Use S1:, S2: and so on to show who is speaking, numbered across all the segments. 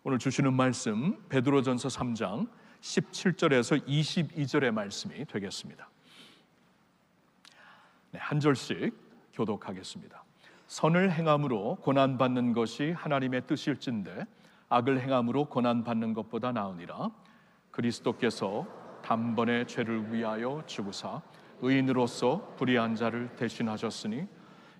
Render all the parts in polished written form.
S1: 오늘 주시는 말씀 베드로전서 3장 17절에서 22절의 말씀이 되겠습니다. 한 절씩 교독하겠습니다. 선을 행함으로 고난받는 것이 하나님의 뜻일진데 악을 행함으로 고난받는 것보다 나으니라. 그리스도께서 단번에 죄를 위하여 죽으사 의인으로서 불의한 자를 대신하셨으니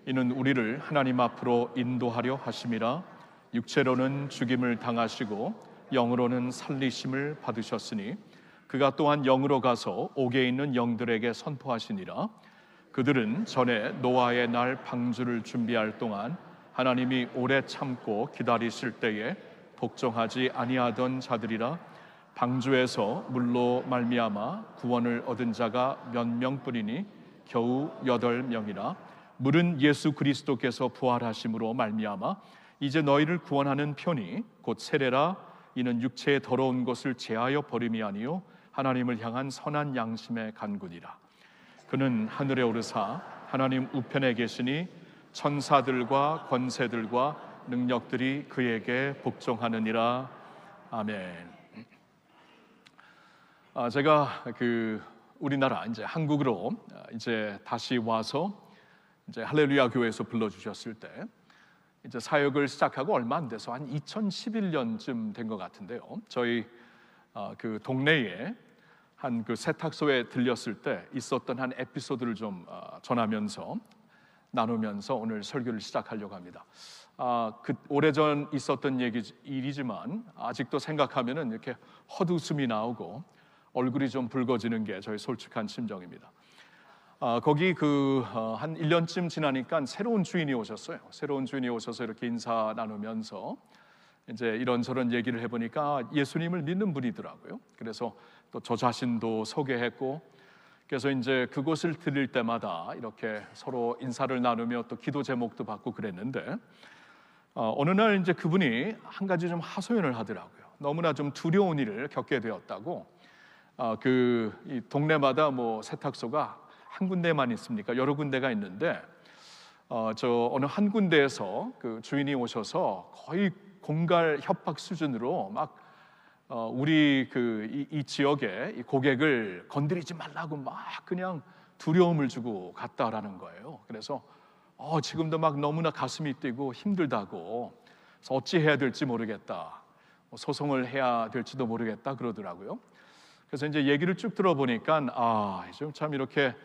S1: 이는 우리를 하나님 앞으로 인도하려 하심이라. 육체로는 죽임을 당하시고 영으로는 살리심을 받으셨으니 그가 또한 영으로 가서 옥에 있는 영들에게 선포하시니라. 그들은 전에 노아의 날 방주를 준비할 동안 하나님이 오래 참고 기다리실 때에 복종하지 아니하던 자들이라. 방주에서 물로 말미암아 구원을 얻은 자가 몇 명뿐이니 겨우 8명이라. 물은 예수 그리스도께서 부활하심으로 말미암아 이제 너희를 구원하는 편이 곧 세례라. 이는 육체의 더러운 것을 제하여 버림이 아니요 하나님을 향한 선한 양심의 간구니라. 그는 하늘에 오르사 하나님 우편에 계시니 천사들과 권세들과 능력들이 그에게 복종하느니라. 아멘. 제가 우리나라 이제 한국으로 이제 다시 와서 이제 할렐루야 교회에서 불러주셨을 때 이제 사역을 시작하고 얼마 안 돼서 한 2011년쯤 된 것 같은데요. 저희 그 동네에 한 그 세탁소에 들렸을 때 있었던 한 에피소드를 좀 전하면서 나누면서 오늘 설교를 시작하려고 합니다. 그 오래전 있었던 일이지만 아직도 생각하면은 이렇게 헛웃음이 나오고 얼굴이 좀 붉어지는 게 저희 솔직한 심정입니다. 거기 한 1년쯤 지나니까 새로운 주인이 오셨어요. 새로운 주인이 오셔서 이렇게 인사 나누면서 이제 이런저런 얘기를 해보니까 예수님을 믿는 분이더라고요. 그래서 또 저 자신도 소개했고, 그래서 이제 그곳을 들릴 때마다 이렇게 서로 인사를 나누며 또 기도 제목도 받고 그랬는데, 어느 날 이제 그분이 한 가지 좀 하소연을 하더라고요. 너무나 좀 두려운 일을 겪게 되었다고. 이 동네마다 뭐 세탁소가 한 군데만 있습니까? 여러 군데가 있는데 어느 한 군데에서 그 주인이 오셔서 거의 공갈 협박 수준으로 막 우리 이 지역의 이 고객을 건드리지 말라고 막 그냥 두려움을 주고 갔다라는 거예요. 그래서 지금도 막 너무나 가슴이 뛰고 힘들다고, 그래서 어찌해야 될지 모르겠다, 소송을 해야 될지도 모르겠다 그러더라고요. 그래서 이제 얘기를 쭉 들어보니까 참 이렇게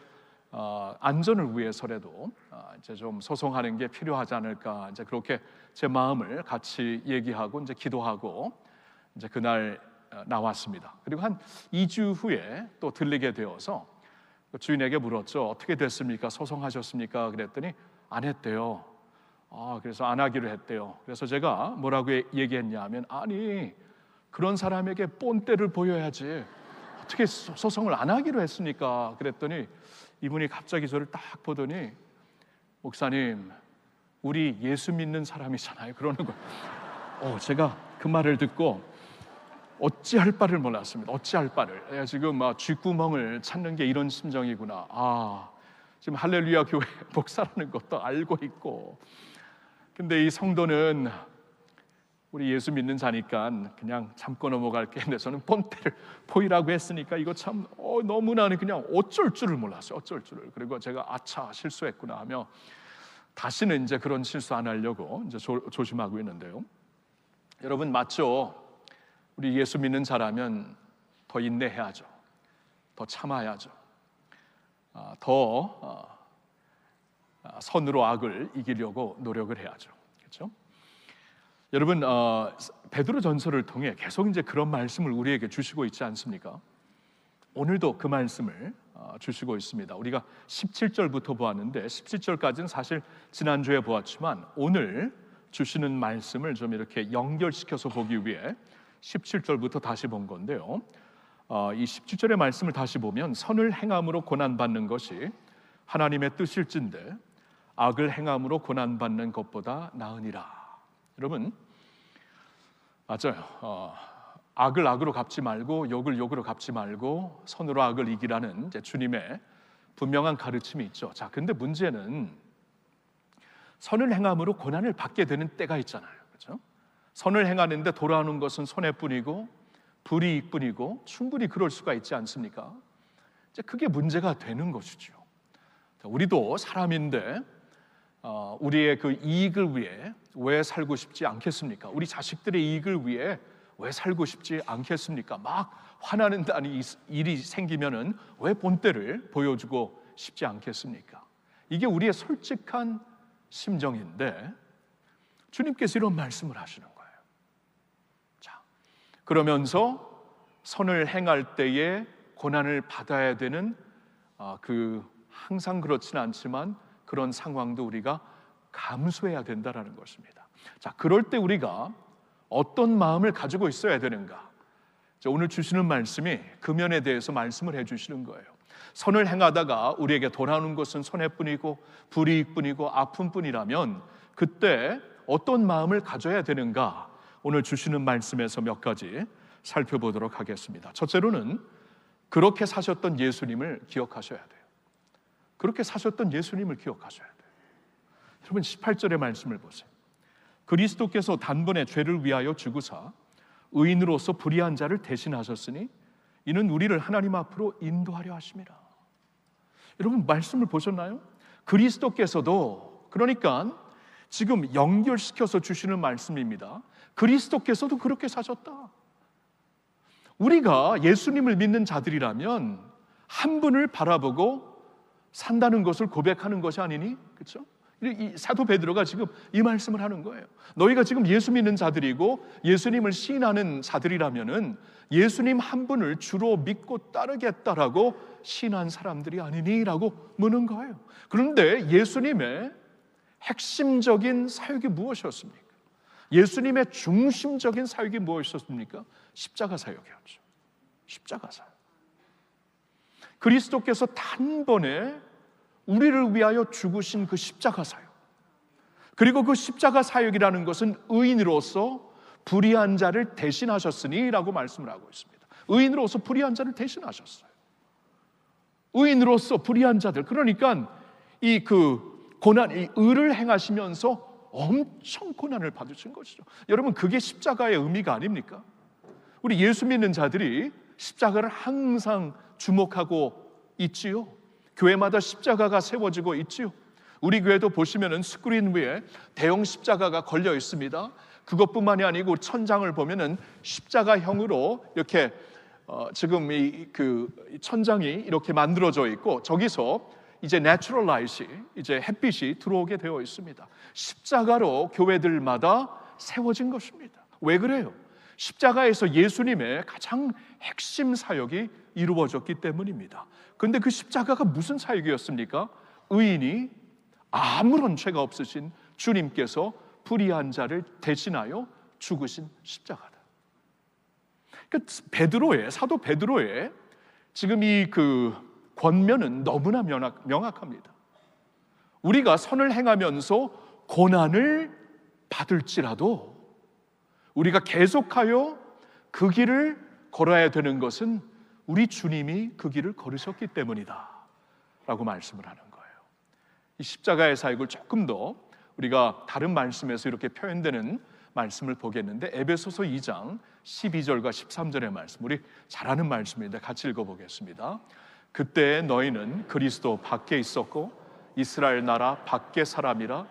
S1: 안전을 위해서라도 이제 좀 소송하는 게 필요하지 않을까, 이제 그렇게 제 마음을 같이 얘기하고 이제 기도하고 이제 그날 나왔습니다. 그리고 한 2주 후에 또 들리게 되어서 주인에게 물었죠. 어떻게 됐습니까? 소송하셨습니까? 그랬더니 안 했대요. 그래서 안 하기로 했대요. 그래서 제가 뭐라고 얘기했냐 하면, 아니 그런 사람에게 본때를 보여야지 어떻게 소송을 안 하기로 했습니까? 그랬더니 이분이 갑자기 저를 딱 보더니, 목사님 우리 예수 믿는 사람이잖아요 그러는 거예요. 제가 그 말을 듣고 어찌할 바를 몰랐습니다. 어찌할 바를. 지금 막 쥐구멍을 찾는 게 이런 심정이구나. 지금 할렐루야 교회 목사라는 것도 알고 있고, 근데 이 성도는 우리 예수 믿는 자니까 그냥 참고 넘어갈게. 근데 저는 본때를 보이라고 했으니까 이거 참 너무나 그냥 어쩔 줄을 몰랐어요. 어쩔 줄을. 그리고 제가 아차 실수했구나 하며 다시는 이제 그런 실수 안 하려고 이제 조심하고 있는데요. 여러분 맞죠? 우리 예수 믿는 자라면 더 인내해야죠. 더 참아야죠. 더 선으로 악을 이기려고 노력을 해야죠. 그렇죠? 여러분 베드로 전서를 통해 계속 이제 그런 말씀을 우리에게 주시고 있지 않습니까? 오늘도 그 말씀을 주시고 있습니다. 우리가 17절부터 보았는데 17절까지는 사실 지난주에 보았지만 오늘 주시는 말씀을 좀 이렇게 연결시켜서 보기 위해 17절부터 다시 본 건데요. 이 17절의 말씀을 다시 보면 선을 행함으로 고난받는 것이 하나님의 뜻일진데 악을 행함으로 고난받는 것보다 나으니라. 여러분 맞아요. 악을 악으로 갚지 말고 욕을 욕으로 갚지 말고 선으로 악을 이기라는 이제 주님의 분명한 가르침이 있죠. 자, 근데 문제는 선을 행함으로 고난을 받게 되는 때가 있잖아요. 그렇죠? 선을 행하는데 돌아오는 것은 손해뿐이고 불이익뿐이고 충분히 그럴 수가 있지 않습니까? 이제 그게 문제가 되는 것이죠. 우리도 사람인데 우리의 그 이익을 위해 왜 살고 싶지 않겠습니까? 우리 자식들의 이익을 위해 왜 살고 싶지 않겠습니까? 막 화나는 일이 생기면은 왜 본때를 보여주고 싶지 않겠습니까? 이게 우리의 솔직한 심정인데 주님께서 이런 말씀을 하시는 거예요. 자, 그러면서 선을 행할 때에 고난을 받아야 되는 항상 그렇지는 않지만 그런 상황도 우리가 감수해야 된다라는 것입니다. 자, 그럴 때 우리가 어떤 마음을 가지고 있어야 되는가? 오늘 주시는 말씀이 그 면에 대해서 말씀을 해주시는 거예요. 선을 행하다가 우리에게 돌아오는 것은 손해뿐이고 불이익뿐이고 아픔뿐이라면 그때 어떤 마음을 가져야 되는가? 오늘 주시는 말씀에서 몇 가지 살펴보도록 하겠습니다. 첫째로는 그렇게 사셨던 예수님을 기억하셔야 돼요. 그렇게 사셨던 예수님을 기억하셔야 돼요. 여러분 18절의 말씀을 보세요. 그리스도께서 단번에 죄를 위하여 죽으사 의인으로서 불의한 자를 대신하셨으니 이는 우리를 하나님 앞으로 인도하려 하심이라. 여러분 말씀을 보셨나요? 그리스도께서도, 그러니까 지금 연결시켜서 주시는 말씀입니다. 그리스도께서도 그렇게 사셨다. 우리가 예수님을 믿는 자들이라면 한 분을 바라보고 산다는 것을 고백하는 것이 아니니? 그렇죠? 이 사도 베드로가 지금 이 말씀을 하는 거예요. 너희가 지금 예수 믿는 자들이고 예수님을 시인하는 자들이라면은 예수님 한 분을 주로 믿고 따르겠다라고 시인한 사람들이 아니니라고 묻는 거예요. 그런데 예수님의 핵심적인 사역이 무엇이었습니까? 예수님의 중심적인 사역이 무엇이었습니까? 십자가 사역이었죠. 십자가 사역. 그리스도께서 단번에 우리를 위하여 죽으신 그 십자가 사역, 그리고 그 십자가 사역이라는 것은 의인으로서 불의한 자를 대신하셨으니 라고 말씀을 하고 있습니다. 의인으로서 불의한 자를 대신하셨어요. 의인으로서 불의한 자들, 그러니까 이 의를 행하시면서 엄청 고난을 받으신 것이죠. 여러분 그게 십자가의 의미가 아닙니까? 우리 예수 믿는 자들이 십자가를 항상 주목하고 있지요. 교회마다 십자가가 세워지고 있지요. 우리 교회도 보시면은 스크린 위에 대형 십자가가 걸려 있습니다. 그것뿐만이 아니고 천장을 보면은 십자가형으로 이렇게 지금 천장이 이렇게 만들어져 있고 저기서 이제 내추럴 라이트이, 이제 햇빛이 들어오게 되어 있습니다. 십자가로 교회들마다 세워진 것입니다. 왜 그래요? 십자가에서 예수님의 가장 핵심 사역이 이루어졌기 때문입니다. 그런데 그 십자가가 무슨 사역이었습니까? 의인이 아무런 죄가 없으신 주님께서 불의한 자를 대신하여 죽으신 십자가다. 그러니까 사도 베드로의 지금 이 권면은 너무나 명확합니다. 우리가 선을 행하면서 고난을 받을지라도 우리가 계속하여 그 길을 걸어야 되는 것은 우리 주님이 그 길을 걸으셨기 때문이다 라고 말씀을 하는 거예요. 이 십자가의 사역을 조금 더 우리가 다른 말씀에서 이렇게 표현되는 말씀을 보겠는데 에베소서 2장 12절과 13절의 말씀, 우리 잘 아는 말씀인데 같이 읽어보겠습니다. 그때 너희는 그리스도 밖에 있었고 이스라엘 나라 밖의 사람이라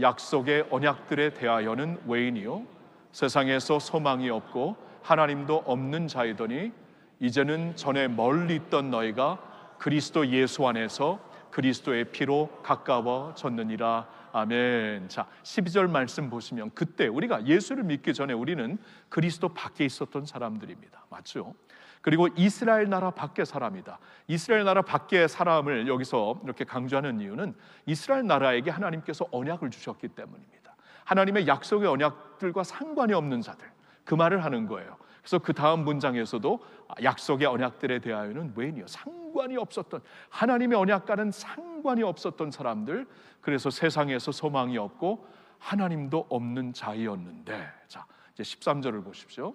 S1: 약속의 언약들에 대하여는 외인이요 세상에서 소망이 없고 하나님도 없는 자이더니 이제는 전에 멀리 있던 너희가 그리스도 예수 안에서 그리스도의 피로 가까워졌느니라. 아멘. 자, 12절 말씀 보시면 그때 우리가 예수를 믿기 전에 우리는 그리스도 밖에 있었던 사람들입니다. 맞죠? 그리고 이스라엘 나라 밖의 사람이다. 이스라엘 나라 밖의 사람을 여기서 이렇게 강조하는 이유는 이스라엘 나라에게 하나님께서 언약을 주셨기 때문입니다. 하나님의 약속의 언약들과 상관이 없는 자들, 그 말을 하는 거예요. 그래서 그 다음 문장에서도 약속의 언약들에 대하여는 외인이요, 상관이 없었던, 하나님의 언약과는 상관이 없었던 사람들, 그래서 세상에서 소망이 없고 하나님도 없는 자이었는데, 자 이제 13절을 보십시오.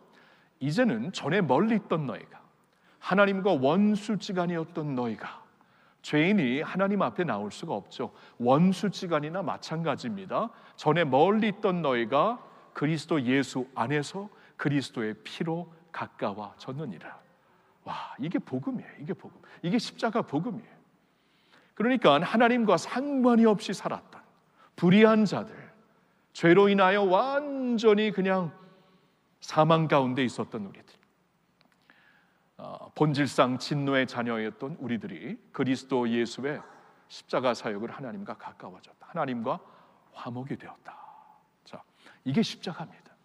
S1: 이제는 전에 멀리 있던 너희가, 하나님과 원수지간이었던 너희가, 죄인이 하나님 앞에 나올 수가 없죠. 원수지간이나 마찬가지입니다. 전에 멀리 있던 너희가 그리스도 예수 안에서 그리스도의 피로 가까워졌느니라. 와, 이게 복음이에요. 이게 복음. 이게 십자가 복음이에요. 그러니까 하나님과 상관이 없이 살았던 불의한 자들, 죄로 인하여 완전히 그냥 사망 가운데 있었던 우리들, 본질상 진노의 자녀였던 우리들이 그리스도 예수의 십자가 사역을 하나님과 가까워졌다. 하나님과 화목이 되었다. 자, 이게 십자가입니다.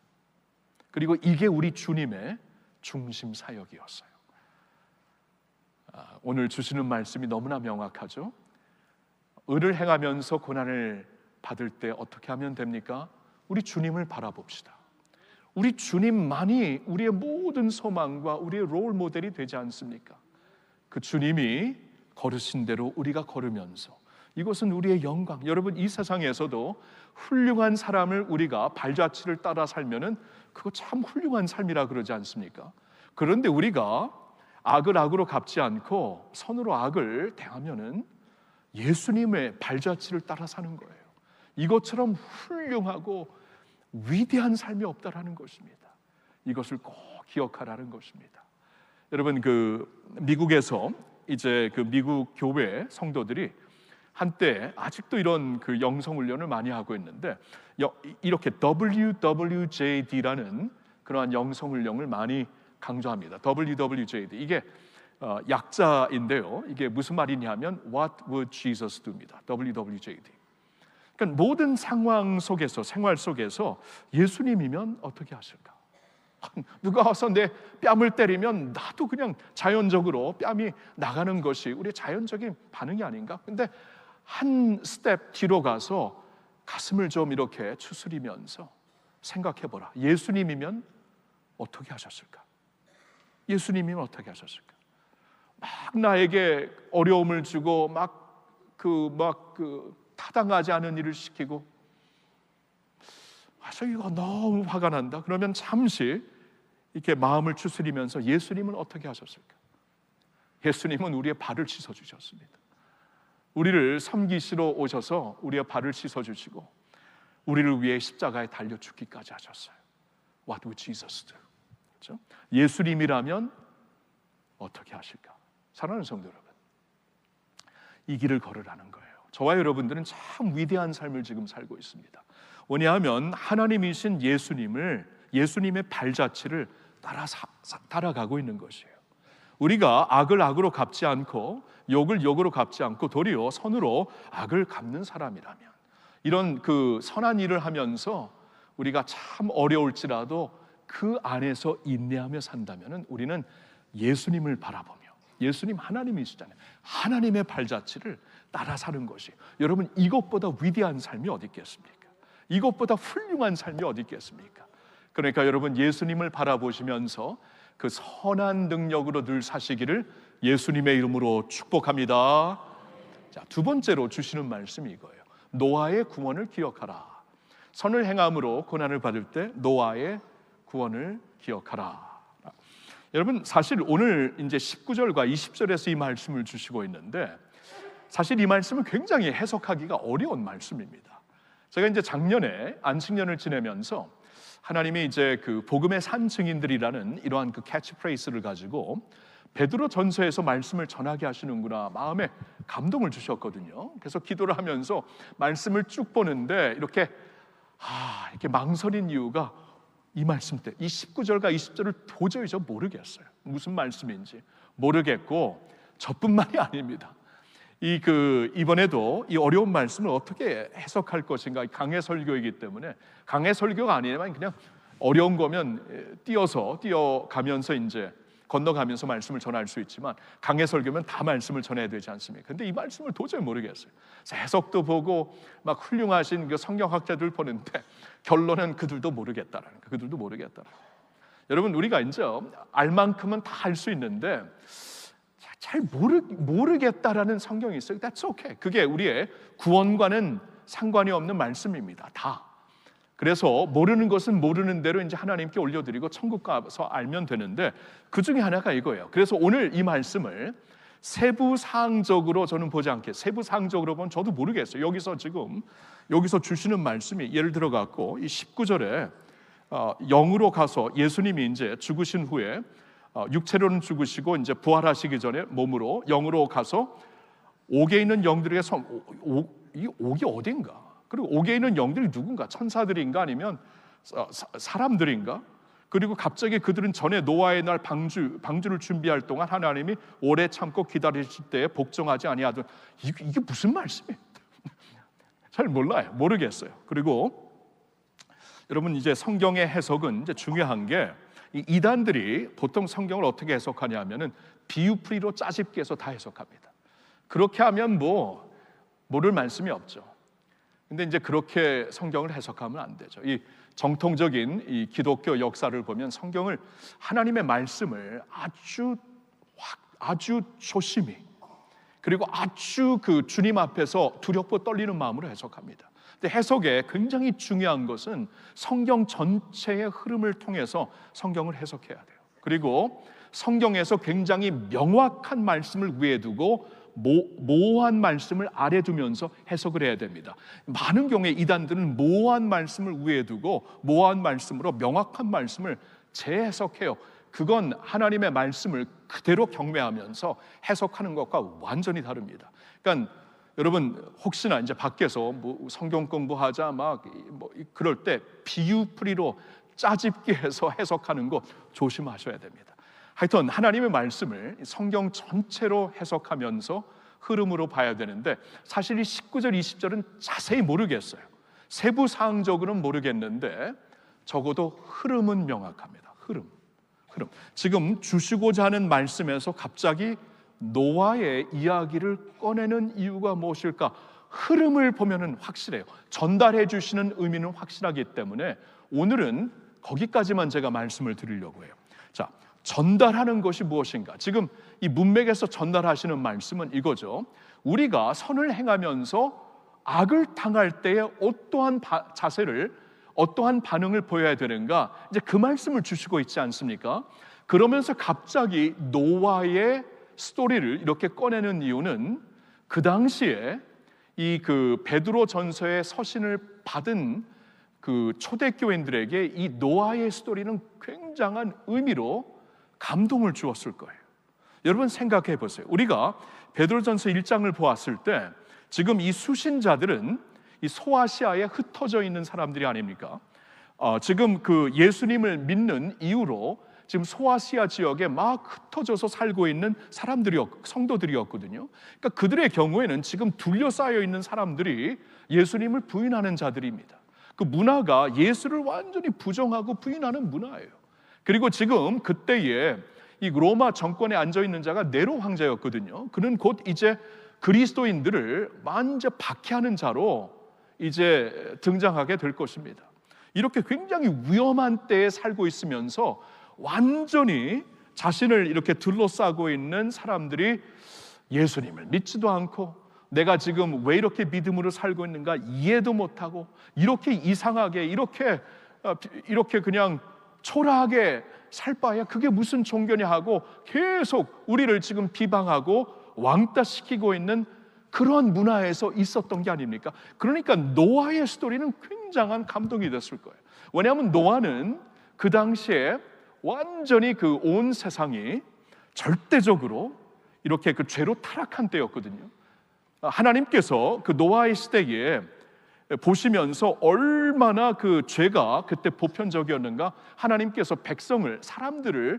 S1: 그리고 이게 우리 주님의 중심 사역이었어요. 오늘 주시는 말씀이 너무나 명확하죠. 의를 행하면서 고난을 받을 때 어떻게 하면 됩니까? 우리 주님을 바라봅시다. 우리 주님만이 우리의 모든 소망과 우리의 롤 모델이 되지 않습니까? 그 주님이 걸으신 대로 우리가 걸으면서, 이것은 우리의 영광. 여러분, 이 세상에서도 훌륭한 사람을 우리가 발자취를 따라 살면은 그거 참 훌륭한 삶이라 그러지 않습니까? 그런데 우리가 악을 악으로 갚지 않고 선으로 악을 대하면은 예수님의 발자취를 따라 사는 거예요. 이것처럼 훌륭하고 위대한 삶이 없다라는 것입니다. 이것을 꼭 기억하라는 것입니다. 여러분, 미국에서 이제 미국 교회 성도들이 한때 아직도 이런 영성 훈련을 많이 하고 있는데, 이렇게 WWJD라는 그러한 영성 훈련을 많이 강조합니다. WWJD, 이게 약자인데요. 이게 무슨 말이냐면 What would Jesus do입니다. WWJD. 그러니까 모든 상황 속에서, 생활 속에서 예수님이면 어떻게 하실까? 누가 와서 내 뺨을 때리면 나도 그냥 자연적으로 뺨이 나가는 것이 우리의 자연적인 반응이 아닌가? 근데 한 스텝 뒤로 가서 가슴을 좀 이렇게 추스리면서 생각해보라. 예수님이면 어떻게 하셨을까? 예수님이면 어떻게 하셨을까? 막 나에게 어려움을 주고 타당하지 않은 일을 시키고, 이거 너무 화가 난다. 그러면 잠시 이렇게 마음을 추스리면서 예수님은 어떻게 하셨을까? 예수님은 우리의 발을 씻어 주셨습니다. 우리를 섬기시러 오셔서 우리의 발을 씻어 주시고 우리를 위해 십자가에 달려 죽기까지 하셨어요. What would Jesus do? 그렇죠? 예수님이라면 어떻게 하실까? 사랑하는 성도 여러분, 이 길을 걸으라는 거예요. 저와 여러분들은 참 위대한 삶을 지금 살고 있습니다. 왜냐하면 하나님이신 예수님의 발자취를 따라가고 있는 것이에요. 우리가 악을 악으로 갚지 않고 욕을 욕으로 갚지 않고 도리어 선으로 악을 갚는 사람이라면, 이런 선한 일을 하면서 우리가 참 어려울지라도 그 안에서 인내하며 산다면 우리는 예수님을 바라보며, 예수님 하나님이시잖아요. 하나님의 발자취를 따라 사는 것이, 여러분, 이것보다 위대한 삶이 어디 있겠습니까? 이것보다 훌륭한 삶이 어디 있겠습니까? 그러니까 여러분, 예수님을 바라보시면서 그 선한 능력으로 늘 사시기를 예수님의 이름으로 축복합니다. 자, 두 번째로 주시는 말씀이 이거예요. 노아의 구원을 기억하라. 선을 행함으로 고난을 받을 때 노아의 구원을 기억하라. 여러분, 사실 오늘 이제 19절과 20절에서 이 말씀을 주시고 있는데, 사실 이 말씀은 굉장히 해석하기가 어려운 말씀입니다. 제가 이제 작년에 안식년을 지내면서 하나님이 이제 복음의 산 증인들이라는 이러한 캐치프레이즈를 가지고 베드로 전서에서 말씀을 전하게 하시는구나, 마음에 감동을 주셨거든요. 그래서 기도를 하면서 말씀을 쭉 보는데 이렇게 망설인 이유가, 이 말씀 때 이 19절과 20절을 도저히 모르겠어요. 무슨 말씀인지 모르겠고, 저뿐만이 아닙니다. 이번에도 이 어려운 말씀을 어떻게 해석할 것인가, 강해 설교이기 때문에, 강해 설교가 아니면 그냥 어려운 거면 뛰어가면서 이제 건너가면서 말씀을 전할 수 있지만, 강해 설교면 다 말씀을 전해야 되지 않습니까? 근데 이 말씀을 도저히 모르겠어요. 해석도 보고 막 훌륭하신 성경학자들 보는데 결론은 그들도 모르겠다라는 거예요. 그들도 모르겠다라는 거예요. 여러분, 우리가 이제 알 만큼은 다 알 수 있는데 잘 모르겠다라는 성경이 있어요. That's okay. 그게 우리의 구원과는 상관이 없는 말씀입니다. 다. 그래서 모르는 것은 모르는 대로 이제 하나님께 올려드리고 천국 가서 알면 되는데, 그 중에 하나가 이거예요. 그래서 오늘 이 말씀을 세부사항적으로 저는 보지 않게, 세부사항적으로 보면 저도 모르겠어요. 여기서 주시는 말씀이 예를 들어 갖고 이 19절에 영으로 가서 예수님이 이제 죽으신 후에 육체로는 죽으시고 이제 부활하시기 전에 몸으로 영으로 가서 옥에 있는 영들에게 이 옥이 어딘가? 그리고 옥에 있는 영들이 누군가? 천사들인가 아니면 사람들인가? 그리고 갑자기 그들은 전에 노아의 날 방주를 준비할 동안 하나님이 오래 참고 기다리실 때에 복종하지 아니하던 이게 무슨 말씀이에요? 잘 몰라요. 모르겠어요. 그리고 여러분 이제 성경의 해석은 이제 중요한 게 이 이단들이 보통 성경을 어떻게 해석하냐면은 비유풀이로 짜집기 해서 다 해석합니다. 그렇게 하면 모를 말씀이 없죠. 근데 이제 그렇게 성경을 해석하면 안 되죠. 이 정통적인 이 기독교 역사를 보면 성경을 하나님의 말씀을 아주 조심히 그리고 아주 그 주님 앞에서 두렵고 떨리는 마음으로 해석합니다. 근데 해석에 굉장히 중요한 것은 성경 전체의 흐름을 통해서 성경을 해석해야 돼요. 그리고 성경에서 굉장히 명확한 말씀을 위에 두고 모호한 말씀을 아래 두면서 해석을 해야 됩니다. 많은 경우에 이단들은 모호한 말씀을 위에 두고 모호한 말씀으로 명확한 말씀을 재해석해요. 그건 하나님의 말씀을 그대로 경외하면서 해석하는 것과 완전히 다릅니다. 그러니까 여러분 혹시나 이제 밖에서 성경 공부하자 그럴 때 비유풀이로 짜집기해서 해석하는 거 조심하셔야 됩니다. 하여튼 하나님의 말씀을 성경 전체로 해석하면서 흐름으로 봐야 되는데 사실 이 19절 20절은 자세히 모르겠어요. 세부 사항적으로는 모르겠는데 적어도 흐름은 명확합니다. 흐름. 지금 주시고자 하는 말씀에서 갑자기 노아의 이야기를 꺼내는 이유가 무엇일까? 흐름을 보면은 확실해요. 전달해 주시는 의미는 확실하기 때문에 오늘은 거기까지만 제가 말씀을 드리려고 해요. 자, 전달하는 것이 무엇인가? 지금 이 문맥에서 전달하시는 말씀은 이거죠. 우리가 선을 행하면서 악을 당할 때에 어떠한 자세를, 어떠한 반응을 보여야 되는가? 이제 그 말씀을 주시고 있지 않습니까? 그러면서 갑자기 노아의 스토리를 이렇게 꺼내는 이유는 그 당시에 이 그 베드로 전서의 서신을 받은 그 초대교인들에게 이 노아의 스토리는 굉장한 의미로 감동을 주었을 거예요. 여러분 생각해 보세요. 우리가 베드로전서 1장을 보았을 때 지금 이 수신자들은 이 소아시아에 흩어져 있는 사람들이 아닙니까? 지금 그 예수님을 믿는 이유로 지금 소아시아 지역에 막 흩어져서 살고 있는 성도들이었거든요. 그러니까 그들의 경우에는 지금 둘러싸여 있는 사람들이 예수님을 부인하는 자들입니다. 그 문화가 예수를 완전히 부정하고 부인하는 문화예요. 그리고 지금 그때에 이 로마 정권에 앉아 있는 자가 네로 황제였거든요. 그는 곧 이제 그리스도인들을 완전 박해하는 자로 이제 등장하게 될 것입니다. 이렇게 굉장히 위험한 때에 살고 있으면서 완전히 자신을 이렇게 둘러싸고 있는 사람들이 예수님을 믿지도 않고 내가 지금 왜 이렇게 믿음으로 살고 있는가 이해도 못하고 이렇게 이상하게 이렇게 그냥 초라하게 살 바에야 그게 무슨 종교냐 하고 계속 우리를 지금 비방하고 왕따시키고 있는 그런 문화에서 있었던 게 아닙니까? 그러니까 노아의 스토리는 굉장한 감동이 됐을 거예요. 왜냐하면 노아는 그 당시에 완전히 그 온 세상이 절대적으로 이렇게 그 죄로 타락한 때였거든요. 하나님께서 그 노아의 시대에 보시면서 얼마나 그 죄가 그때 보편적이었는가, 하나님께서 사람들을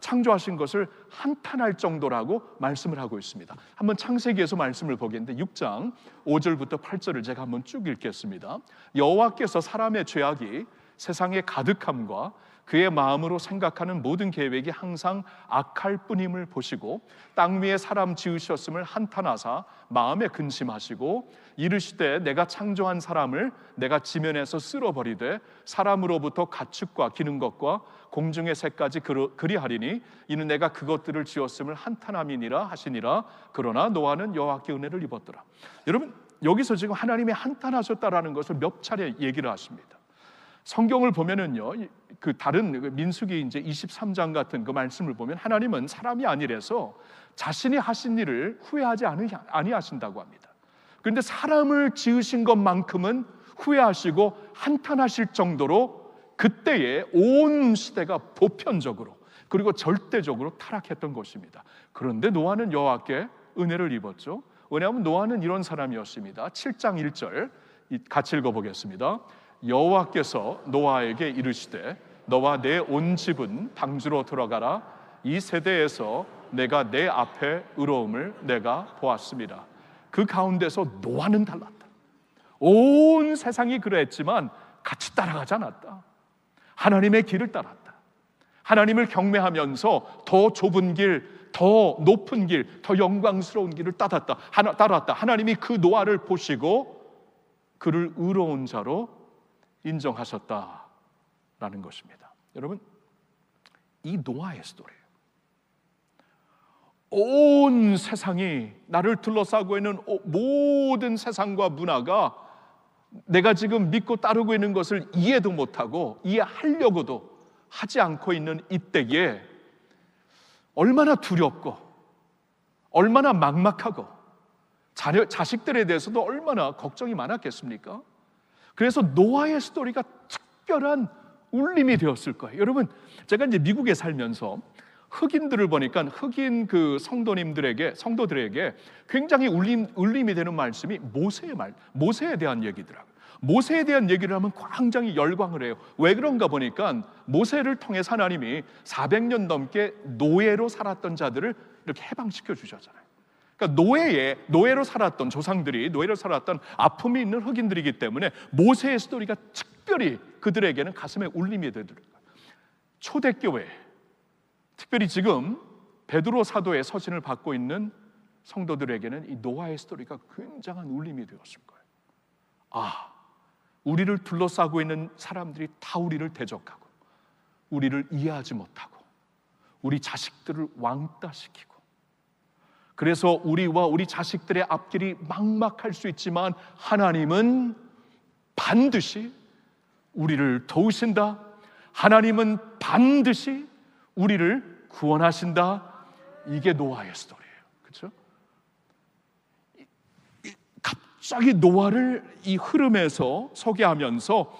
S1: 창조하신 것을 한탄할 정도라고 말씀을 하고 있습니다. 한번 창세기에서 말씀을 보겠는데 6장 5절부터 8절을 제가 한번 쭉 읽겠습니다. 여호와께서 사람의 죄악이 세상에 가득함과 그의 마음으로 생각하는 모든 계획이 항상 악할 뿐임을 보시고 땅 위에 사람 지으셨음을 한탄하사 마음에 근심하시고 이르시되 내가 창조한 사람을 내가 지면에서 쓸어버리되 사람으로부터 가축과 기는 것과 공중의 새까지 그리하리니 이는 내가 그것들을 지었음을 한탄함이니라 하시니라. 그러나 노아는 여호와께 은혜를 입었더라. 여러분 여기서 지금 하나님이 한탄하셨다라는 것을 몇 차례 얘기를 하십니다. 성경을 보면은요, 그 다른 민수기 이제 23장 같은 그 말씀을 보면 하나님은 사람이 아니라서 자신이 하신 일을 후회하지 아니하신다고 합니다. 그런데 사람을 지으신 것만큼은 후회하시고 한탄하실 정도로 그때에 온 시대가 보편적으로 그리고 절대적으로 타락했던 것입니다. 그런데 노아는 여호와께 은혜를 입었죠. 왜냐하면 노아는 이런 사람이었습니다. 7장 1절 같이 읽어보겠습니다. 여호와께서 노아에게 이르시되 너와 내 온 집은 방주로 들어가라. 이 세대에서 내가 내 앞에 의로움을 내가 보았습니다. 그 가운데서 노아는 달랐다. 온 세상이 그랬지만 같이 따라가지 않았다. 하나님의 길을 따랐다. 하나님을 경외하면서 더 좁은 길, 더 높은 길, 더 영광스러운 길을 따랐다. 하나님이 그 노아를 보시고 그를 의로운 자로 인정하셨다라는 것입니다. 여러분, 이 노아의 스토리예요. 온 세상이 나를 둘러싸고 있는 모든 세상과 문화가 내가 지금 믿고 따르고 있는 것을 이해도 못하고 이해하려고도 하지 않고 있는 이때에 얼마나 두렵고 얼마나 막막하고 자식들에 대해서도 얼마나 걱정이 많았겠습니까? 그래서 노아의 스토리가 특별한 울림이 되었을 거예요. 여러분, 제가 이제 미국에 살면서 흑인들을 보니까 흑인 그 성도들에게 굉장히 울림이 되는 말씀이 모세에 대한 얘기더라고요. 모세에 대한 얘기를 하면 굉장히 열광을 해요. 왜 그런가 보니까 모세를 통해서 하나님이 400년 넘게 노예로 살았던 자들을 이렇게 해방시켜 주셨잖아요. 그러니까 노예로 살았던 조상들이 노예로 살았던 아픔이 있는 흑인들이기 때문에 모세의 스토리가 특별히 그들에게는 가슴에 울림이 되더라고요. 초대교회, 특별히 지금 베드로 사도의 서신을 받고 있는 성도들에게는 이 노아의 스토리가 굉장한 울림이 되었을 거예요. 우리를 둘러싸고 있는 사람들이 다 우리를 대적하고 우리를 이해하지 못하고 우리 자식들을 왕따시키고, 그래서 우리와 우리 자식들의 앞길이 막막할 수 있지만 하나님은 반드시 우리를 도우신다. 하나님은 반드시 우리를 구원하신다. 이게 노아의 스토리예요. 그렇죠? 갑자기 노아를 이 흐름에서 소개하면서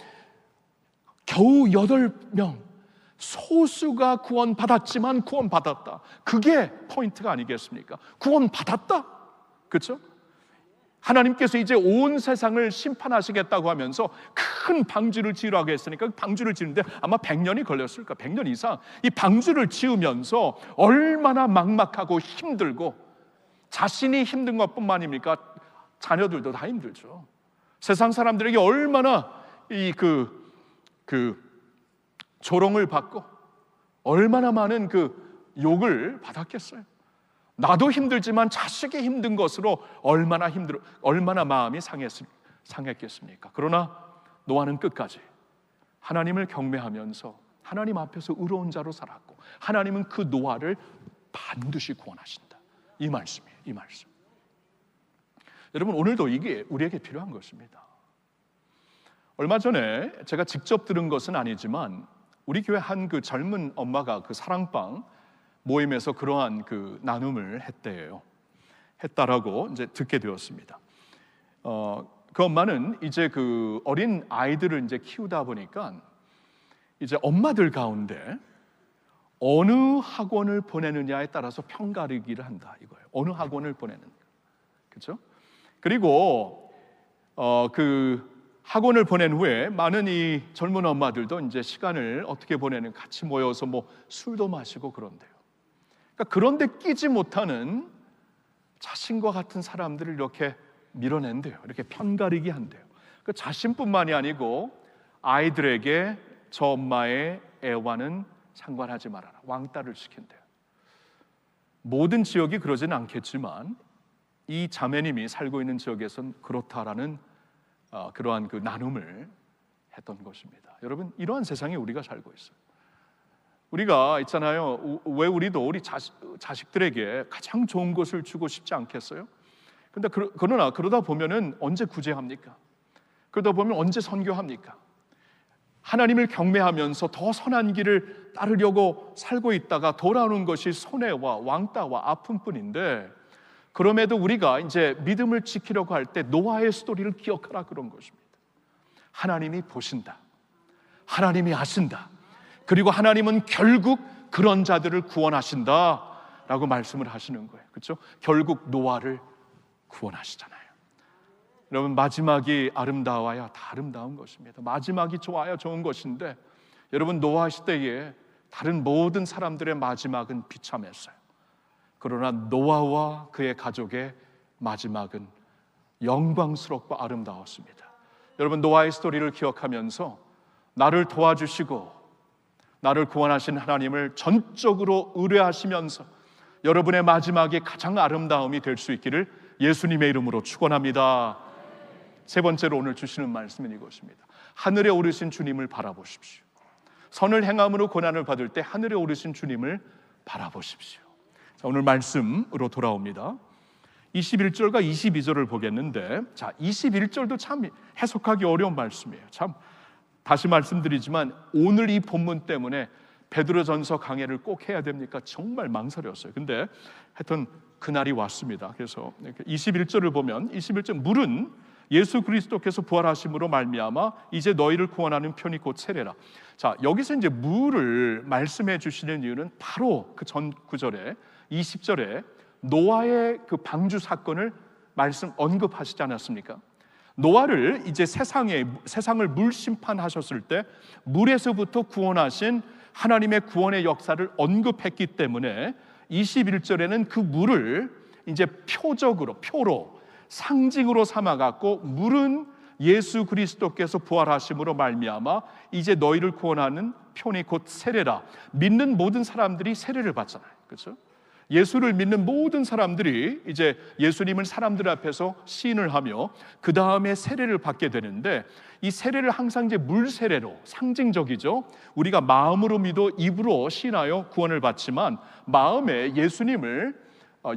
S1: 겨우 8명 소수가 구원받았지만 구원받았다. 그게 포인트가 아니겠습니까? 구원받았다. 그렇죠? 하나님께서 이제 온 세상을 심판하시겠다고 하면서 큰 방주를 지으라고 했으니까 방주를 지는데 아마 100년이 걸렸을까? 100년 이상. 이 방주를 지으면서 얼마나 막막하고 힘들고, 자신이 힘든 것뿐만입니까? 자녀들도 다 힘들죠. 세상 사람들에게 얼마나 조롱을 받고 얼마나 많은 그 욕을 받았겠어요. 나도 힘들지만 자식이 힘든 것으로 얼마나 마음이 상했겠습니까? 그러나 노아는 끝까지 하나님을 경외하면서 하나님 앞에서 의로운 자로 살았고, 하나님은 그 노아를 반드시 구원하신다. 이 말씀이에요. 이 말씀. 여러분, 오늘도 이게 우리에게 필요한 것입니다. 얼마 전에 제가 직접 들은 것은 아니지만 우리 교회 한 그 젊은 엄마가 그 사랑방 모임에서 그러한 그 나눔을 했다라고 이제 듣게 되었습니다. 그 엄마는 이제 그 어린 아이들을 이제 키우다 보니까 이제 엄마들 가운데 어느 학원을 보내느냐에 따라서 편가르기를 한다 이거예요. 어느 학원을 보내는가, 그렇죠? 그리고 그 학원을 보낸 후에 많은 이 젊은 엄마들도 이제 시간을 어떻게 보내는, 같이 모여서 뭐 술도 마시고 그런데요. 그러니까 그런데 끼지 못하는 자신과 같은 사람들을 이렇게 밀어낸대요. 이렇게 편가르기 한대요. 그 자신뿐만이 아니고 아이들에게 저 엄마의 애와는 상관하지 말아라, 왕따를 시킨대요. 모든 지역이 그러지는 않겠지만 이 자매님이 살고 있는 지역에선 그렇다라는 그러한 그 나눔을 했던 것입니다. 여러분, 이러한 세상에 우리가 살고 있어요. 우리가 있잖아요. 왜 우리도 우리 자식들에게 가장 좋은 것을 주고 싶지 않겠어요? 근데 그러나 그러다 보면은 언제 구제합니까? 그러다 보면 언제 선교합니까? 하나님을 경외하면서 더 선한 길을 따르려고 살고 있다가 돌아오는 것이 손해와 왕따와 아픔뿐인데, 그럼에도 우리가 이제 믿음을 지키려고 할 때 노아의 스토리를 기억하라 그런 것입니다. 하나님이 보신다. 하나님이 하신다. 그리고 하나님은 결국 그런 자들을 구원하신다라고 말씀을 하시는 거예요. 그렇죠? 결국 노아를 구원하시잖아요. 여러분, 마지막이 아름다워야 다 아름다운 것입니다. 마지막이 좋아야 좋은 것인데, 여러분, 노아 시대에 다른 모든 사람들의 마지막은 비참했어요. 그러나 노아와 그의 가족의 마지막은 영광스럽고 아름다웠습니다. 여러분, 노아의 스토리를 기억하면서 나를 도와주시고 나를 구원하신 하나님을 전적으로 의뢰하시면서 여러분의 마지막이 가장 아름다움이 될 수 있기를 예수님의 이름으로 축원합니다. 세 번째로 오늘 주시는 말씀은 이것입니다. 하늘에 오르신 주님을 바라보십시오. 선을 행함으로 고난을 받을 때 하늘에 오르신 주님을 바라보십시오. 자, 오늘 말씀으로 돌아옵니다. 21절과 22절을 보겠는데, 자, 21절도 참 해석하기 어려운 말씀이에요. 참, 다시 말씀드리지만 오늘 이 본문 때문에 베드로전서 강해를 꼭 해야 됩니까? 정말 망설였어요. 근데 하여튼 그날이 왔습니다. 그래서 21절을 보면, 21절, 물은 예수 그리스도께서 부활하심으로 말미암아 이제 너희를 구원하는 편이 곧 세례라. 자, 여기서 이제 물을 말씀해 주시는 이유는 바로 그 전 구절에 20절에 노아의 그 방주 사건을 말씀 언급하시지 않았습니까? 노아를 이제 세상을 물 심판하셨을 때 물에서부터 구원하신 하나님의 구원의 역사를 언급했기 때문에 21절에는 그 물을 이제 표로 상징으로 삼아갖고, 물은 예수 그리스도께서 부활하심으로 말미암아 이제 너희를 구원하는 편이 곧 세례라. 믿는 모든 사람들이 세례를 받잖아요. 그렇죠? 예수를 믿는 모든 사람들이 이제 예수님을 사람들 앞에서 시인을 하며 그 다음에 세례를 받게 되는데, 이 세례를 항상 이제 물 세례로, 상징적이죠. 우리가 마음으로 믿어 입으로 시인하여 구원을 받지만 마음에 예수님을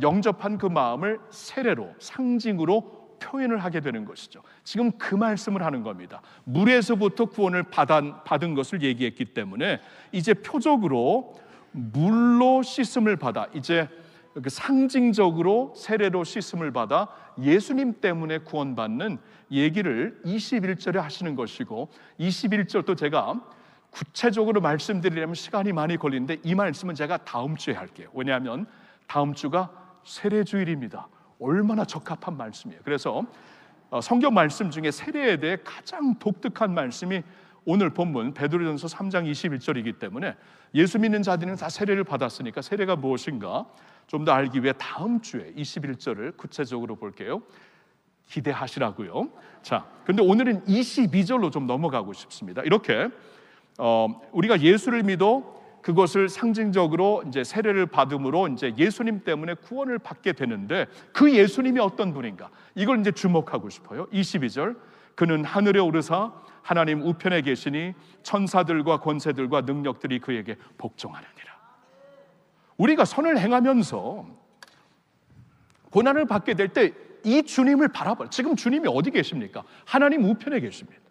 S1: 영접한 그 마음을 세례로, 상징으로 표현을 하게 되는 것이죠. 지금 그 말씀을 하는 겁니다. 물에서부터 구원을 받은 것을 얘기했기 때문에 이제 표적으로 물로 씻음을 받아, 이제 상징적으로 세례로 씻음을 받아 예수님 때문에 구원받는 얘기를 21절에 하시는 것이고, 21절도 제가 구체적으로 말씀드리려면 시간이 많이 걸리는데 이 말씀은 제가 다음 주에 할게요. 왜냐하면 다음 주가 세례주일입니다. 얼마나 적합한 말씀이에요. 그래서 성경 말씀 중에 세례에 대해 가장 독특한 말씀이 오늘 본문 베드로전서 3장 21절이기 때문에 예수 믿는 자들은 다 세례를 받았으니까 세례가 무엇인가 좀 더 알기 위해 다음 주에 21절을 구체적으로 볼게요. 기대하시라고요. 자, 근데 오늘은 22절로 좀 넘어가고 싶습니다. 이렇게 우리가 예수를 믿어 그것을 상징적으로 이제 세례를 받음으로 이제 예수님 때문에 구원을 받게 되는데, 그 예수님이 어떤 분인가? 이걸 이제 주목하고 싶어요. 22절. 그는 하늘에 오르사 하나님 우편에 계시니 천사들과 권세들과 능력들이 그에게 복종하느니라. 우리가 선을 행하면서 고난을 받게 될 때 이 주님을 바라봐. 지금 주님이 어디 계십니까? 하나님 우편에 계십니다.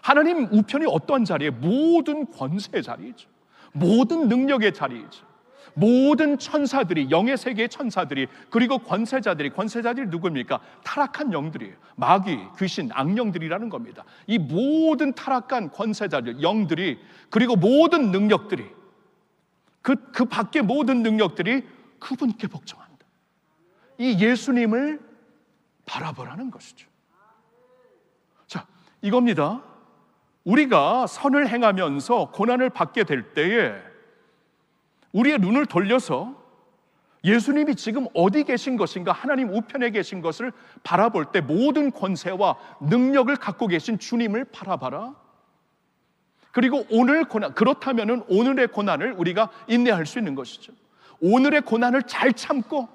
S1: 하나님 우편이 어떤 자리에? 모든 권세의 자리이죠. 모든 능력의 자리이죠. 모든 천사들이, 영의 세계의 천사들이, 그리고 권세자들이 누구입니까? 타락한 영들이에요. 마귀, 귀신, 악령들이라는 겁니다. 이 모든 타락한 권세자들, 영들이, 그리고 모든 능력들이, 그 밖의 모든 능력들이 그분께 복종한다. 이 예수님을 바라보라는 것이죠. 자, 이겁니다. 우리가 선을 행하면서 고난을 받게 될 때에 우리의 눈을 돌려서 예수님이 지금 어디 계신 것인가, 하나님 우편에 계신 것을 바라볼 때 모든 권세와 능력을 갖고 계신 주님을 바라봐라. 그리고 오늘 고난, 그렇다면 오늘의 고난을 우리가 인내할 수 있는 것이죠. 오늘의 고난을 잘 참고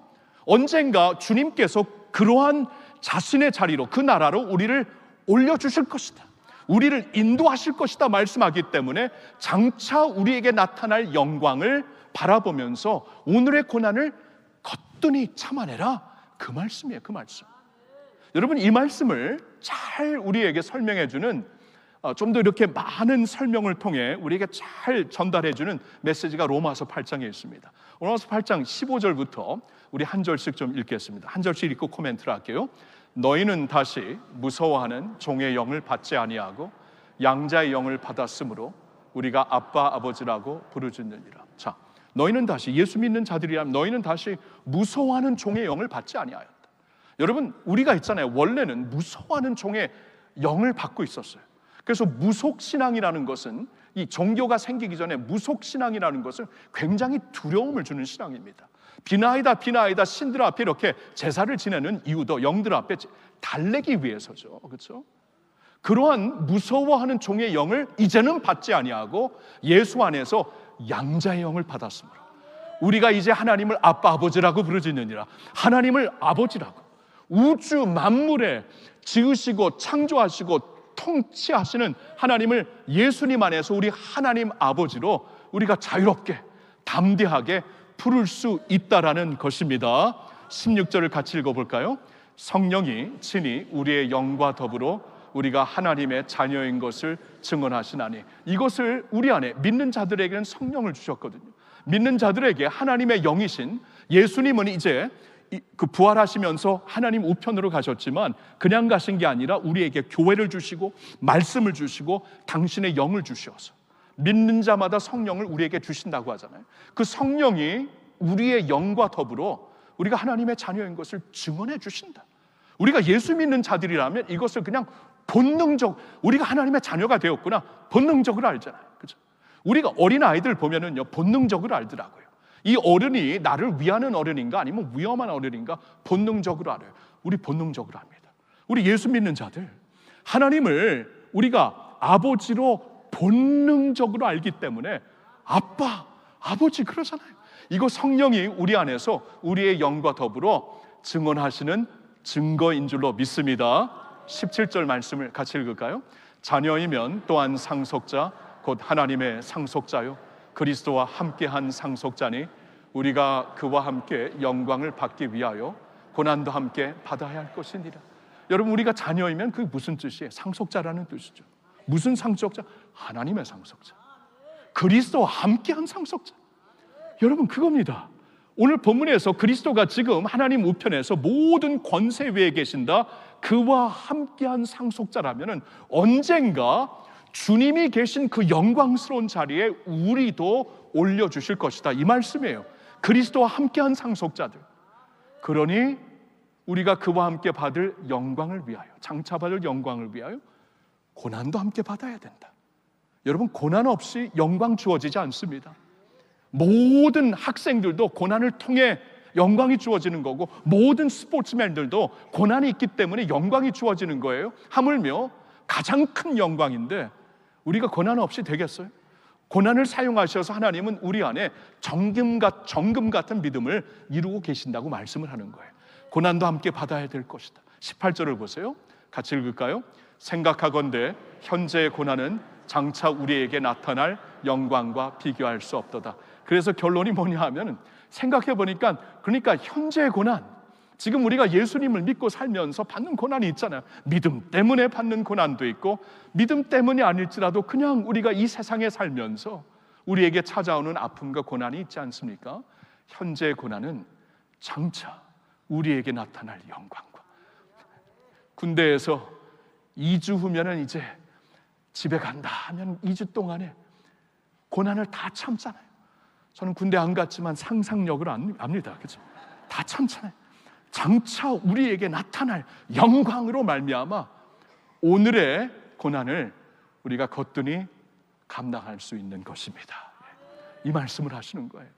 S1: 언젠가 주님께서 그러한 자신의 자리로, 그 나라로 우리를 올려주실 것이다, 우리를 인도하실 것이다 말씀하기 때문에 장차 우리에게 나타날 영광을 바라보면서 오늘의 고난을 거뜬히 참아내라, 그 말씀이에요. 그 말씀. 여러분, 이 말씀을 잘 우리에게 설명해주는, 좀 더 이렇게 많은 설명을 통해 우리에게 잘 전달해주는 메시지가 로마서 8장에 있습니다. 로마서 8장 15절부터 우리 한 절씩 좀 읽겠습니다. 한 절씩 읽고 코멘트를 할게요. 너희는 다시 무서워하는 종의 영을 받지 아니하고 양자의 영을 받았으므로 우리가 아빠 아버지라고 부르짖느니라. 자, 너희는 다시, 예수 믿는 자들이라면 너희는 다시 무서워하는 종의 영을 받지 아니하였다. 여러분, 우리가 있잖아요, 원래는 무서워하는 종의 영을 받고 있었어요. 그래서 무속신앙이라는 것은, 이 종교가 생기기 전에 무속신앙이라는 것은 굉장히 두려움을 주는 신앙입니다. 비나이다 비나이다 신들 앞에 이렇게 제사를 지내는 이유도 영들 앞에 달래기 위해서죠. 그렇죠? 그러한 무서워하는 종의 영을 이제는 받지 아니하고 예수 안에서 양자의 영을 받았으므로 우리가 이제 하나님을 아빠 아버지라고 부르짖느니라. 하나님을 아버지라고, 우주 만물에 지으시고 창조하시고 통치하시는 하나님을 예수님 안에서 우리 하나님 아버지로 우리가 자유롭게 담대하게 부를 수 있다라는 것입니다. 16절을 같이 읽어볼까요? 성령이 친히 우리의 영과 더불어 우리가 하나님의 자녀인 것을 증언하시나니. 이것을 우리 안에 믿는 자들에게는 성령을 주셨거든요. 믿는 자들에게 하나님의 영이신 예수님은 이제 그 부활하시면서 하나님 우편으로 가셨지만 그냥 가신 게 아니라 우리에게 교회를 주시고 말씀을 주시고 당신의 영을 주셔서 믿는 자마다 성령을 우리에게 주신다고 하잖아요. 그 성령이 우리의 영과 더불어 우리가 하나님의 자녀인 것을 증언해 주신다. 우리가 예수 믿는 자들이라면 이것을 그냥 본능적, 우리가 하나님의 자녀가 되었구나 본능적으로 알잖아요. 그렇죠? 우리가 어린 아이들 보면은요 본능적으로 알더라고요. 이 어른이 나를 위하는 어른인가 아니면 위험한 어른인가 본능적으로 알아요. 우리 본능적으로 압니다. 우리 예수 믿는 자들 하나님을 우리가 아버지로 본능적으로 알기 때문에 아빠, 아버지 그러잖아요. 이거 성령이 우리 안에서 우리의 영과 더불어 증언하시는 증거인 줄로 믿습니다. 17절 말씀을 같이 읽을까요? 자녀이면 또한 상속자 곧 하나님의 상속자요 그리스도와 함께한 상속자니 우리가 그와 함께 영광을 받기 위하여 고난도 함께 받아야 할 것이니라. 여러분, 우리가 자녀이면 그게 무슨 뜻이에요? 상속자라는 뜻이죠. 무슨 상속자? 하나님의 상속자, 그리스도와 함께한 상속자. 여러분, 그겁니다. 오늘 본문에서 그리스도가 지금 하나님 우편에서 모든 권세 위에 계신다, 그와 함께한 상속자라면 언젠가 주님이 계신 그 영광스러운 자리에 우리도 올려주실 것이다, 이 말씀이에요. 그리스도와 함께한 상속자들. 그러니 우리가 그와 함께 받을 영광을 위하여, 장차 받을 영광을 위하여 고난도 함께 받아야 된다. 여러분, 고난 없이 영광 주어지지 않습니다. 모든 학생들도 고난을 통해 영광이 주어지는 거고, 모든 스포츠맨들도 고난이 있기 때문에 영광이 주어지는 거예요. 하물며 가장 큰 영광인데 우리가 고난 없이 되겠어요? 고난을 사용하셔서 하나님은 우리 안에 정금 같은 믿음을 이루고 계신다고 말씀을 하는 거예요. 고난도 함께 받아야 될 것이다. 18절을 보세요. 같이 읽을까요? 생각하건대 현재의 고난은 장차 우리에게 나타날 영광과 비교할 수 없도다. 그래서 결론이 뭐냐 하면, 생각해 보니까, 그러니까 현재의 고난, 지금 우리가 예수님을 믿고 살면서 받는 고난이 있잖아요. 믿음 때문에 받는 고난도 있고, 믿음 때문이 아닐지라도 그냥 우리가 이 세상에 살면서 우리에게 찾아오는 아픔과 고난이 있지 않습니까? 현재의 고난은 장차 우리에게 나타날 영광과, 군대에서 2주 후면은 이제 집에 간다 하면 2주 동안에 고난을 다 참잖아요. 저는 군대 안 갔지만 상상력을 압니다. 그렇죠? 다 참잖아요. 장차 우리에게 나타날 영광으로 말미암아 오늘의 고난을 우리가 거뜬히 감당할 수 있는 것입니다. 이 말씀을 하시는 거예요.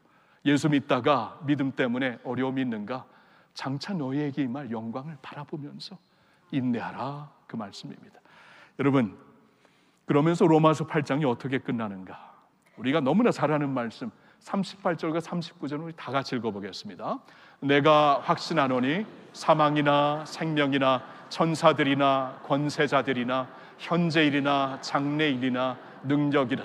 S1: 예수 믿다가 믿음 때문에 어려움이 있는가? 장차 너희에게 임할 영광을 바라보면서 인내하라, 그 말씀입니다. 여러분, 그러면서 로마서 8장이 어떻게 끝나는가? 우리가 너무나 잘 아는 말씀 38절과 39절을 우리 다 같이 읽어보겠습니다. 내가 확신하노니 사망이나 생명이나 천사들이나 권세자들이나 현재일이나 장래일이나 능력이나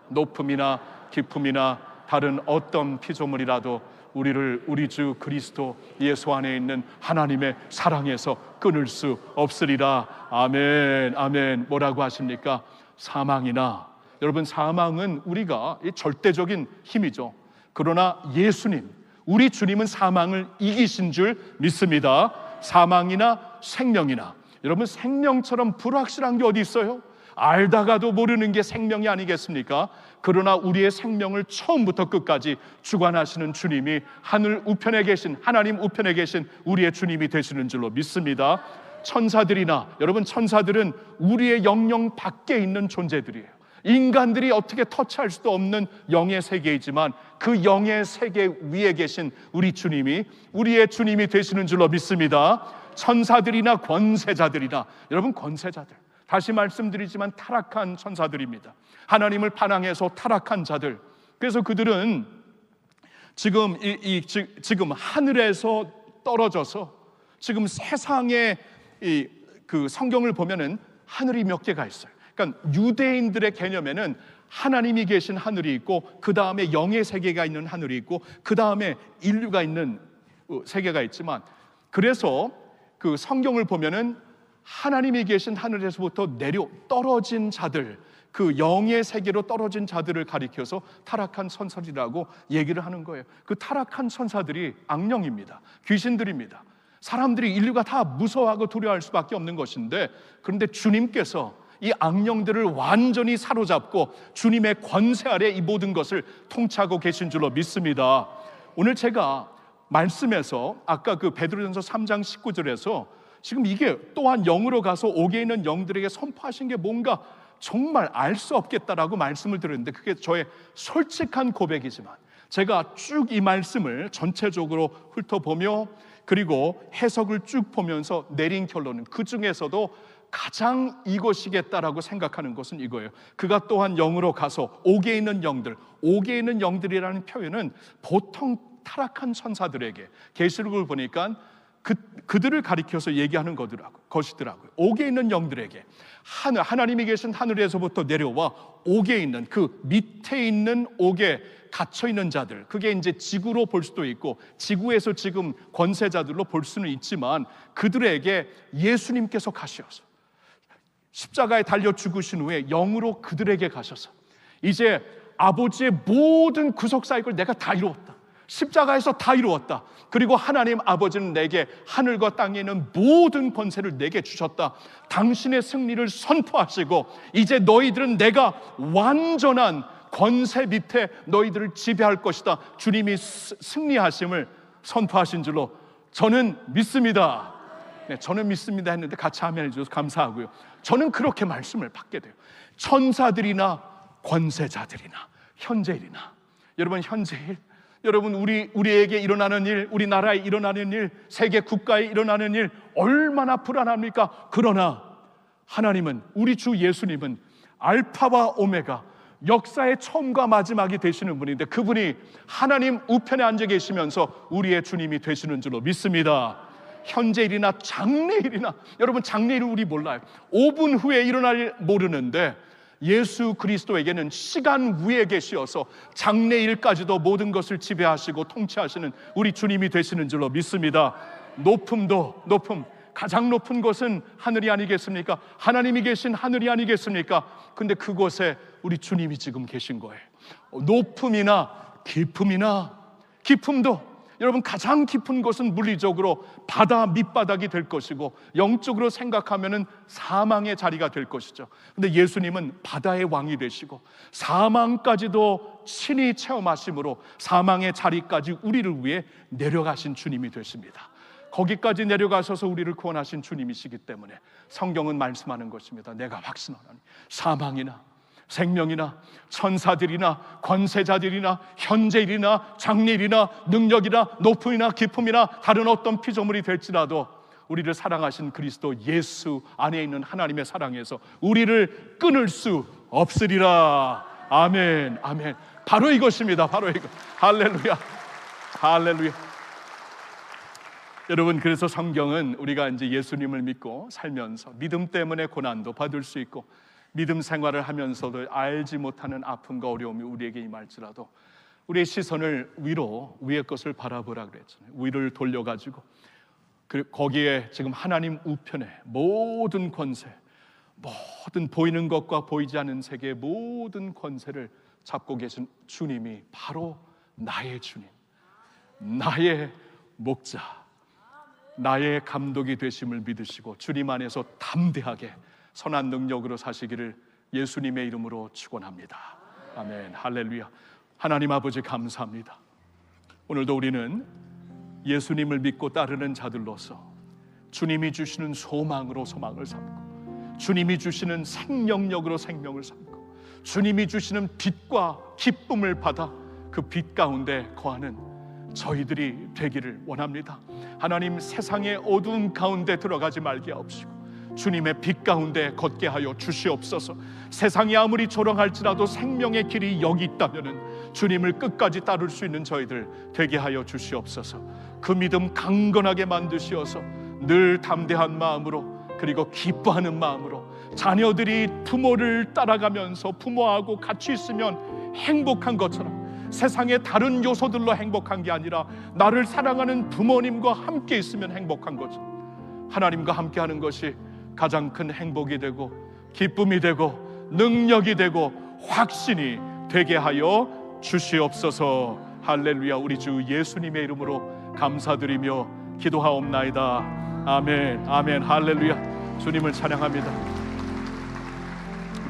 S1: 높음이나 깊음이나 다른 어떤 피조물이라도 우리를 우리 주 그리스도 예수 안에 있는 하나님의 사랑에서 끊을 수 없으리라. 아멘, 아멘. 뭐라고 하십니까? 사망이나, 여러분, 사망은 우리가 절대적인 힘이죠. 그러나 예수님, 우리 주님은 사망을 이기신 줄 믿습니다. 사망이나 생명이나, 여러분, 생명처럼 불확실한 게 어디 있어요? 알다가도 모르는 게 생명이 아니겠습니까? 그러나 우리의 생명을 처음부터 끝까지 주관하시는 주님이 하늘 우편에 계신, 하나님 우편에 계신 우리의 주님이 되시는 줄로 믿습니다. 천사들이나, 여러분, 천사들은 우리의 영역 밖에 있는 존재들이에요. 인간들이 어떻게 터치할 수도 없는 영의 세계이지만 그 영의 세계 위에 계신 우리 주님이 우리의 주님이 되시는 줄로 믿습니다. 천사들이나 권세자들이나, 여러분, 권세자들, 다시 말씀드리지만 타락한 천사들입니다. 하나님을 반항해서 타락한 자들. 그래서 그들은 지금 지금 하늘에서 떨어져서 지금 세상에 그 성경을 보면은 하늘이 몇 개가 있어요. 그러니까 유대인들의 개념에는 하나님이 계신 하늘이 있고, 그 다음에 영의 세계가 있는 하늘이 있고, 그 다음에 인류가 있는 세계가 있지만, 그래서 그 성경을 보면은 하나님이 계신 하늘에서부터 내려 떨어진 자들, 그 영의 세계로 떨어진 자들을 가리켜서 타락한 천사들이라고 얘기를 하는 거예요. 그 타락한 천사들이 악령입니다. 귀신들입니다. 사람들이, 인류가 다 무서워하고 두려워할 수밖에 없는 것인데, 그런데 주님께서 이 악령들을 완전히 사로잡고 주님의 권세 아래 이 모든 것을 통치하고 계신 줄로 믿습니다. 오늘 제가 말씀에서 아까 그 베드로전서 3장 19절에서 지금 이게 또한 영으로 가서 옥에 있는 영들에게 선포하신 게 뭔가 정말 알 수 없겠다라고 말씀을 드렸는데, 그게 저의 솔직한 고백이지만 제가 쭉 이 말씀을 전체적으로 훑어보며 그리고 해석을 쭉 보면서 내린 결론은, 그 중에서도 가장 이것이겠다라고 생각하는 것은 이거예요. 그가 또한 영으로 가서 옥에 있는 영들, 옥에 있는 영들이라는 표현은 보통 타락한 천사들에게, 계시록을 보니까 그들을 가리켜서 얘기하는 것이더라고요. 옥에 있는 영들에게, 하나님이 계신 하늘에서부터 내려와 옥에 있는, 그 밑에 있는 옥에 갇혀 있는 자들, 그게 이제 지구로 볼 수도 있고 지구에서 지금 권세자들로 볼 수는 있지만, 그들에게 예수님께서 가셔서 십자가에 달려 죽으신 후에 영으로 그들에게 가셔서 이제 아버지의 모든 구속사역을 내가 다 이루었다, 십자가에서 다 이루었다, 그리고 하나님 아버지는 내게 하늘과 땅에 있는 모든 권세를 내게 주셨다, 당신의 승리를 선포하시고 이제 너희들은 내가 완전한 권세 밑에 너희들을 지배할 것이다, 주님이 승리하심을 선포하신 줄로 저는 믿습니다. 네, 저는 믿습니다 했는데 같이 아멘 해주셔서 감사하고요. 저는 그렇게 말씀을 받게 돼요. 천사들이나 권세자들이나 현재일이나, 여러분, 현재일, 여러분, 우리에게 일어나는 일, 우리나라에 일어나는 일, 세계 국가에 일어나는 일 얼마나 불안합니까? 그러나 하나님은, 우리 주 예수님은 알파와 오메가, 역사의 처음과 마지막이 되시는 분인데, 그분이 하나님 우편에 앉아 계시면서 우리의 주님이 되시는 줄로 믿습니다. 현재일이나 장래일이나, 여러분, 장래일을 우리 몰라요. 5분 후에 일어날 일 모르는데 예수 그리스도에게는 시간 위에 계시어서 장래일까지도 모든 것을 지배하시고 통치하시는 우리 주님이 되시는 줄로 믿습니다. 높음, 가장 높은 곳은 하늘이 아니겠습니까? 하나님이 계신 하늘이 아니겠습니까? 근데 그곳에 우리 주님이 지금 계신 거예요. 높음이나 깊음도, 여러분, 가장 깊은 곳은 물리적으로 바다 밑바닥이 될 것이고, 영적으로 생각하면은 사망의 자리가 될 것이죠. 근데 예수님은 바다의 왕이 되시고 사망까지도 친히 체험하심으로 사망의 자리까지 우리를 위해 내려가신 주님이 되십니다. 거기까지 내려가셔서 우리를 구원하신 주님이시기 때문에 성경은 말씀하는 것입니다. 내가 확신하노니 사망이나 생명이나 천사들이나 권세자들이나 현재일이나 장래일이나 능력이나 높음이나 깊음이나 다른 어떤 피조물이 될지라도 우리를 사랑하신 그리스도 예수 안에 있는 하나님의 사랑에서 우리를 끊을 수 없으리라. 아멘, 아멘. 바로 이것입니다. 바로 이것. 할렐루야, 할렐루야. 여러분, 그래서 성경은 우리가 이제 예수님을 믿고 살면서 믿음 때문에 고난도 받을 수 있고, 믿음 생활을 하면서도 알지 못하는 아픔과 어려움이 우리에게 임할지라도 우리의 시선을 위의 것을 바라보라 그랬잖아요. 위를 돌려가지고 거기에 지금 하나님 우편에 모든 권세, 모든 보이는 것과 보이지 않는 세계의 모든 권세를 잡고 계신 주님이 바로 나의 주님, 나의 목자, 나의 감독이 되심을 믿으시고 주님 안에서 담대하게 선한 능력으로 사시기를 예수님의 이름으로 축원합니다. 아멘. 할렐루야. 하나님 아버지 감사합니다. 오늘도 우리는 예수님을 믿고 따르는 자들로서 주님이 주시는 소망으로 소망을 삼고, 주님이 주시는 생명력으로 생명을 삼고, 주님이 주시는 빛과 기쁨을 받아 그 빛 가운데 거하는 저희들이 되기를 원합니다. 하나님, 세상의 어두운 가운데 들어가지 말게 하옵시고 주님의 빛 가운데 걷게 하여 주시옵소서. 세상이 아무리 조롱할지라도 생명의 길이 여기 있다면은 주님을 끝까지 따를 수 있는 저희들 되게 하여 주시옵소서. 그 믿음 강건하게 만드시어서 늘 담대한 마음으로, 그리고 기뻐하는 마음으로 자녀들이 부모를 따라가면서 부모하고 같이 있으면 행복한 것처럼 세상의 다른 요소들로 행복한 게 아니라 나를 사랑하는 부모님과 함께 있으면 행복한 것처럼 하나님과 함께하는 것이 가장 큰 행복이 되고 기쁨이 되고 능력이 되고 확신이 되게 하여 주시옵소서. 할렐루야. 우리 주 예수님의 이름으로 감사드리며 기도하옵나이다. 아멘. 아멘. 할렐루야. 주님을 찬양합니다.